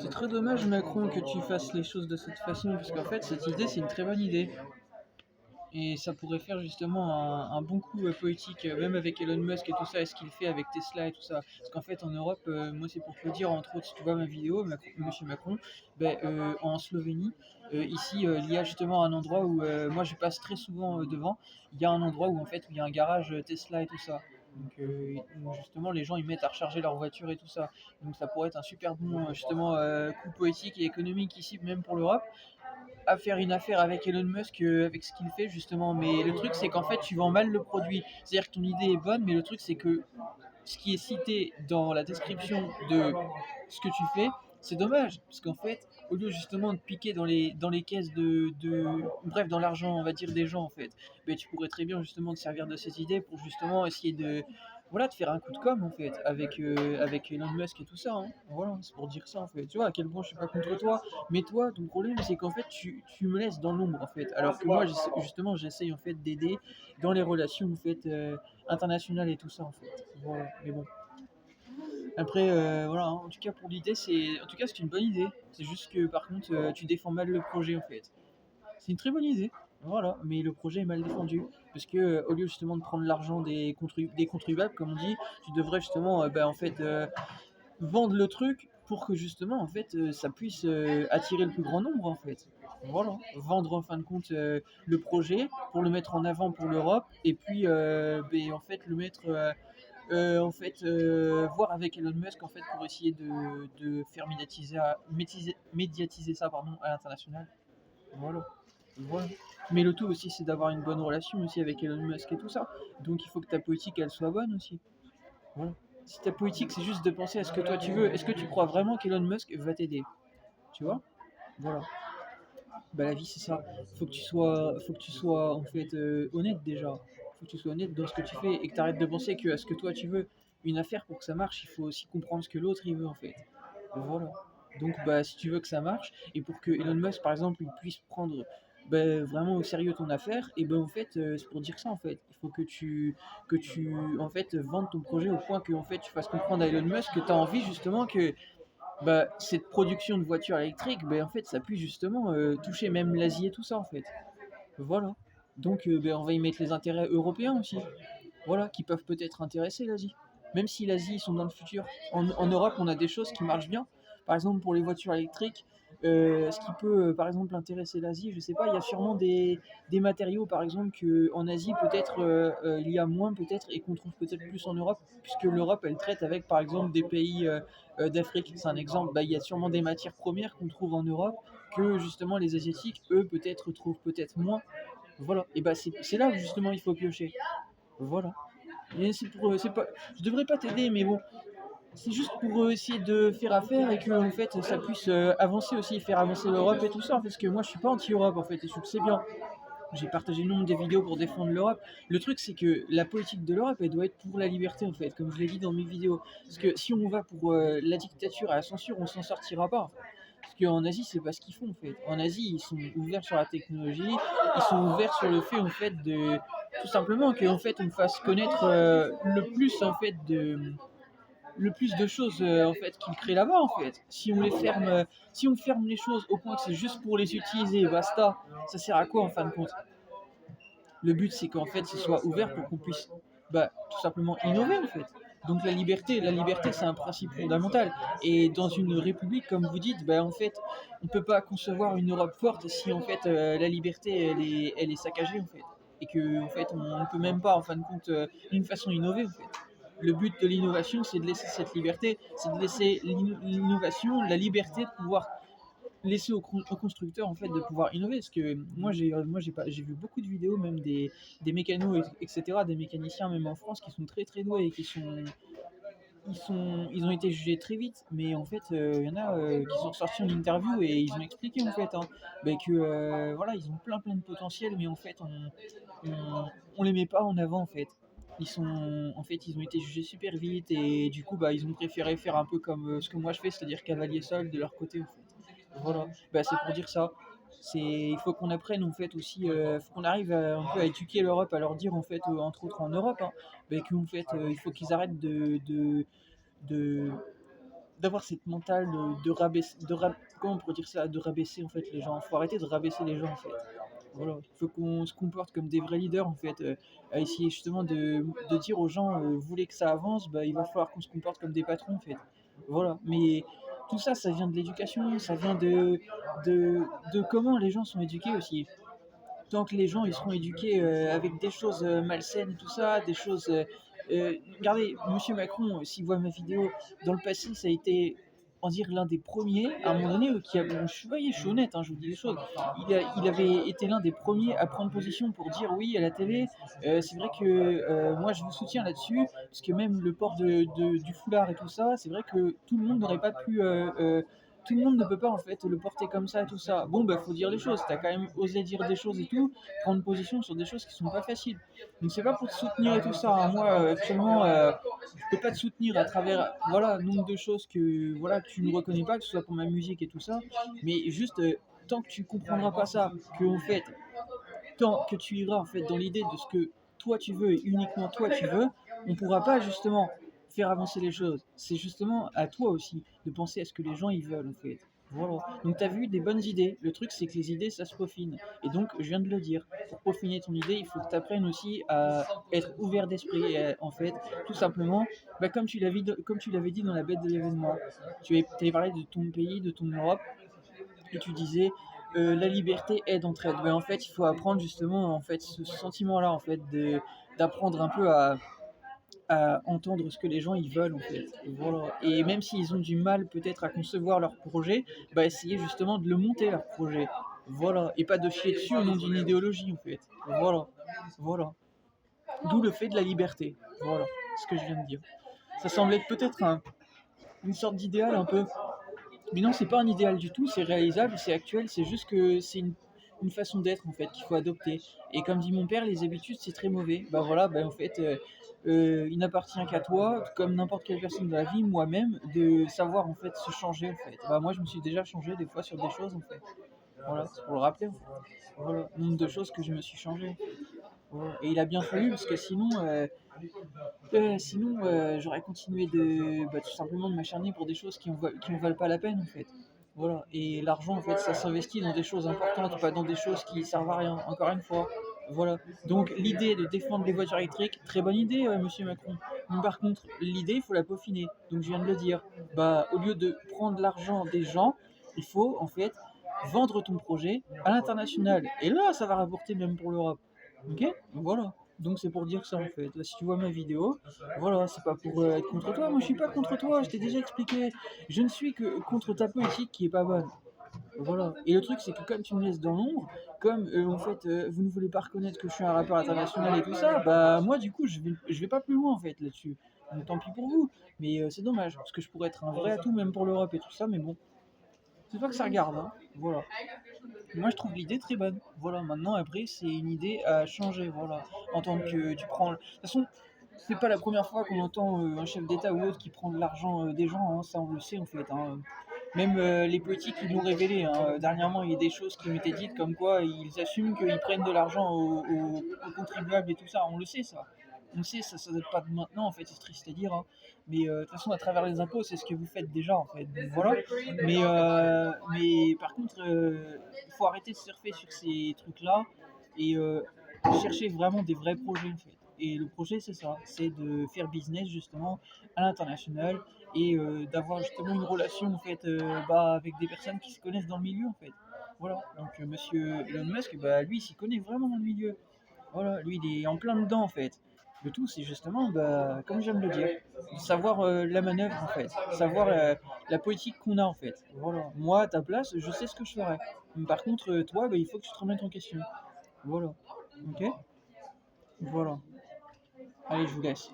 c'est très dommage, Macron, que tu fasses les choses de cette façon, parce qu'en fait, cette idée, c'est une très bonne idée. Et ça pourrait faire justement un bon coup politique, même avec Elon Musk et tout ça, et ce qu'il fait avec Tesla et tout ça. Parce qu'en fait, en Europe, moi, c'est pour te le dire, entre autres, si tu vois ma vidéo, Monsieur Macron, en Slovénie, ici, il y a justement un endroit où moi, je passe très souvent devant. Il y a un endroit où, en fait, où il y a un garage Tesla et tout ça. Donc justement, les gens ils mettent à recharger leur voiture et tout ça. Donc ça pourrait être un super bon justement coup politique et économique ici, même pour l'Europe, à faire une affaire avec Elon Musk, avec ce qu'il fait justement. Mais le truc c'est qu'en fait tu vends mal le produit. C'est-à-dire que ton idée est bonne, mais le truc c'est que ce qui est cité dans la description de ce que tu fais, c'est dommage. Parce qu'en fait, au lieu justement de piquer dans les caisses bref, dans l'argent, on va dire, des gens en fait, ben, tu pourrais très bien justement te servir de cette idée pour justement essayer de faire un coup de com en fait avec Elon Musk et tout ça, hein. Voilà, c'est pour dire ça en fait. Tu vois à quel point je suis pas contre toi, mais toi ton problème c'est qu'en fait tu me laisses dans l'ombre en fait, alors que moi justement j'essaye en fait d'aider dans les relations en fait internationales et tout ça en fait. Voilà, mais bon. Après voilà, hein, en tout cas pour l'idée c'est une bonne idée. C'est juste que par contre tu défends mal le projet en fait. C'est une très bonne idée. Voilà, mais le projet est mal défendu. Parce que au lieu justement de prendre l'argent des contribuables, comme on dit, tu devrais justement vendre le truc pour que justement en fait ça puisse attirer le plus grand nombre en fait. Voilà, vendre en fin de compte le projet pour le mettre en avant pour l'Europe et puis en fait le mettre voir avec Elon Musk en fait pour essayer de faire médiatiser ça pardon à l'international. Voilà. Voilà. Mais le tout aussi, c'est d'avoir une bonne relation aussi avec Elon Musk et tout ça. Donc il faut que ta politique, elle soit bonne aussi. Voilà. Si ta politique, c'est juste de penser à ce que toi tu veux, est-ce que tu crois vraiment qu'Elon Musk va t'aider? Tu vois? Voilà. Bah la vie, c'est ça. Faut que tu sois en fait honnête déjà. Faut que tu sois honnête dans ce que tu fais et que tu arrêtes de penser que à ce que toi tu veux. Une affaire pour que ça marche, il faut aussi comprendre ce que l'autre il veut en fait. Voilà. Donc bah si tu veux que ça marche et pour que Elon Musk par exemple il puisse prendre vraiment au sérieux ton affaire, et ben en fait c'est pour dire ça en fait. Il faut que tu en fait vendes ton projet au point que en fait tu fasses comprendre à Elon Musk que tu as envie justement que cette production de voitures électriques, en fait ça puisse justement toucher même l'Asie et tout ça en fait. Voilà. Donc on va y mettre les intérêts européens aussi. Voilà, qui peuvent peut-être intéresser l'Asie. Même si l'Asie, ils sont dans le futur. En Europe, on a des choses qui marchent bien. Par exemple, pour les voitures électriques, ce qui peut, par exemple, intéresser l'Asie, je sais pas, il y a sûrement des matériaux, par exemple, qu'en Asie, peut-être, il y a moins, peut-être, et qu'on trouve peut-être plus en Europe, puisque l'Europe, elle traite avec, par exemple, des pays d'Afrique. C'est un exemple. Il y a sûrement des matières premières qu'on trouve en Europe que, justement, les Asiatiques, eux, peut-être, trouvent peut-être moins. Voilà. Et c'est là où, justement, il faut piocher. Voilà. Et c'est pas, je devrais pas t'aider, mais bon, c'est juste pour essayer de faire affaire et que en fait ça puisse avancer aussi, faire avancer l'Europe et tout ça. Parce que moi je suis pas anti-Europe en fait, et tu le sais bien. J'ai partagé le nombre des vidéos pour défendre l'Europe. Le truc c'est que la politique de l'Europe elle doit être pour la liberté en fait, comme je l'ai dit dans mes vidéos. Parce que si on va pour la dictature et la censure, on s'en sortira pas, en fait. Parce qu'en Asie, c'est pas ce qu'ils font en fait. En Asie, ils sont ouverts sur la technologie, ils sont ouverts sur le fait en fait de tout simplement que en fait on fasse connaître le plus de choses en fait qu'ils créent là-bas en fait. Si on ferme les choses au point que c'est juste pour les utiliser, basta, ça sert à quoi en fin de compte? Le but c'est qu'en fait ce soit ouvert pour qu'on puisse tout simplement innover en fait. Donc la liberté c'est un principe fondamental. Et dans une république, comme vous dites, en fait, on ne peut pas concevoir une Europe forte si en fait la liberté elle est saccagée en fait. Et que en fait on ne peut même pas en fin de compte d'une façon innover en fait. Le but de l'innovation c'est de laisser cette liberté, c'est de laisser l'innovation, la liberté de pouvoir laisser aux constructeurs en fait de pouvoir innover, parce que j'ai vu beaucoup de vidéos, même des mécanos etc, des mécaniciens même en France qui sont très très doués et ils ont été jugés très vite, mais en fait il y en a qui sont sortis en interview et ils ont expliqué en fait que voilà, ils ont plein de potentiel, mais en fait on les met pas en avant en fait. Ils ont été jugés super vite et du coup ils ont préféré faire un peu comme ce que moi je fais, c'est-à-dire cavalier seul de leur côté en fait. Voilà, c'est pour dire ça. Il faut qu'on apprenne en fait aussi, faut qu'on arrive un peu à éduquer l'Europe, à leur dire en fait, entre autres en Europe, qu'en fait il faut qu'ils arrêtent de d'avoir cette mentale de rabaisser, comment on pourrait dire ça, de rabaisser en fait les gens. Faut arrêter de rabaisser les gens en fait. Voilà, il faut qu'on se comporte comme des vrais leaders en fait, à essayer justement de dire aux gens, vous voulez que ça avance, bah, il va falloir qu'on se comporte comme des patrons en fait. Voilà, mais tout ça, ça vient de l'éducation, ça vient de, de comment les gens sont éduqués aussi. Tant que les gens ils seront éduqués avec des choses malsaines et tout ça, des choses. Regardez, Monsieur Macron, s'il voit ma vidéo, dans le passé, ça a été, en dire, l'un des premiers, à un moment donné, qui a, bon, voyez, je suis honnête, hein, je vous dis les choses, il avait été l'un des premiers à prendre position pour dire oui à la télé. C'est vrai que moi je vous soutiens là-dessus, parce que même le port du foulard et tout ça, c'est vrai que tout le monde n'aurait pas pu tout le monde ne peut pas en fait le porter comme ça et tout ça. Bon, bah faut dire les choses. T'as quand même osé dire des choses et tout, prendre position sur des choses qui sont pas faciles. Donc c'est pas pour te soutenir et tout ça, hein. Moi actuellement, je peux pas te soutenir à travers voilà nombre de choses que voilà que tu ne reconnais pas, que ce soit pour ma musique et tout ça. Mais juste tant que tu comprendras pas ça, que en fait tant que tu iras en fait dans l'idée de ce que toi tu veux et uniquement toi tu veux, on pourra pas justement faire avancer les choses. C'est justement à toi aussi de penser à ce que les gens ils veulent en fait. Voilà. Donc tu as vu des bonnes idées. Le truc c'est que les idées ça se peaufine. Et donc je viens de le dire. Pour peaufiner ton idée, il faut que tu apprennes aussi à être ouvert d'esprit. Et en fait, tout simplement, bah, comme tu l'avais dit dans la bête de l'événement, tu avais parlé de ton pays, de ton Europe et tu disais la liberté aide entraide. Mais en fait, il faut apprendre justement en fait ce sentiment-là en fait d'apprendre un peu à entendre ce que les gens ils veulent en fait. Voilà. Et même s'ils ont du mal peut-être à concevoir leur projet, bah essayer justement de le monter leur projet. Voilà. Et pas de chier dessus au nom d'une idéologie en fait. Voilà. Voilà. D'où le fait de la liberté. Voilà. Ce que je viens de dire. Ça semblait peut-être une sorte d'idéal un peu, mais non, c'est pas un idéal du tout, c'est réalisable, c'est actuel, c'est juste que c'est une façon d'être en fait qu'il faut adopter. Et comme dit mon père, les habitudes c'est très mauvais. Bah voilà, bah en fait, il n'appartient qu'à toi, comme n'importe quelle personne de la vie, moi-même, de savoir en fait se changer en fait. Bah moi je me suis déjà changé des fois sur des choses en fait. Voilà, c'est pour le rappeler en fait. Voilà, nombre de choses que je me suis changé. Voilà. Et il a bien fallu parce que sinon, j'aurais continué tout simplement de m'acharner pour des choses qui en valent pas la peine en fait. Voilà. Et l'argent en fait, ça s'investit dans des choses importantes, pas dans des choses qui servent à rien. Encore une fois. Voilà. Donc l'idée de défendre les voitures électriques, très bonne idée, Monsieur Macron. Mais par contre, l'idée, il faut la peaufiner. Donc je viens de le dire. Bah, au lieu de prendre l'argent des gens, il faut en fait vendre ton projet à l'international. Et là, ça va rapporter même pour l'Europe. Ok. Voilà. Donc c'est pour dire ça en fait. Si tu vois ma vidéo, voilà, c'est pas pour être contre toi. Moi je suis pas contre toi, je t'ai déjà expliqué. Je ne suis que contre ta politique qui est pas bonne. Voilà. Et le truc c'est que comme tu me laisses dans l'ombre, comme en fait vous ne voulez pas reconnaître que je suis un rappeur international et tout ça, bah moi du coup je vais pas plus loin en fait là-dessus. Donc tant pis pour vous. Mais c'est dommage, parce que je pourrais être un vrai atout même pour l'Europe et tout ça, mais bon. C'est pas que ça regarde, hein. Voilà. Moi, je trouve l'idée très bonne. Voilà, maintenant, après, c'est une idée à changer. Voilà, en tant que tu prends. De toute façon, c'est pas la première fois qu'on entend un chef d'État ou autre qui prend de l'argent des gens, hein. Ça, on le sait en fait, hein. Même les politiques, ils l'ont révélé, hein. Dernièrement, il y a des choses qui ont été dites comme quoi ils assument qu'ils prennent de l'argent aux contribuables et tout ça. On le sait, ça. On le sait, ça date pas de maintenant, en fait, c'est triste à dire, hein. Mais de toute façon, à travers les impôts, c'est ce que vous faites déjà, en fait. Donc, voilà. Mais par contre, il faut arrêter de surfer sur ces trucs-là et chercher vraiment des vrais projets, en fait. Et le projet, c'est ça, c'est de faire business justement à l'international et d'avoir justement une relation en fait, avec des personnes qui se connaissent dans le milieu en fait. Voilà. Donc Monsieur Elon Musk, bah, lui, il s'y connaît vraiment dans le milieu. Voilà, lui, il est en plein dedans en fait. Le tout, c'est justement, bah, comme j'aime le dire, savoir la manœuvre en fait, savoir la politique qu'on a en fait. Voilà. Moi, à ta place, je sais ce que je ferais. Mais par contre, toi, bah, il faut que tu te remettes en question. Voilà. Ok. Voilà. Allez, je vous laisse.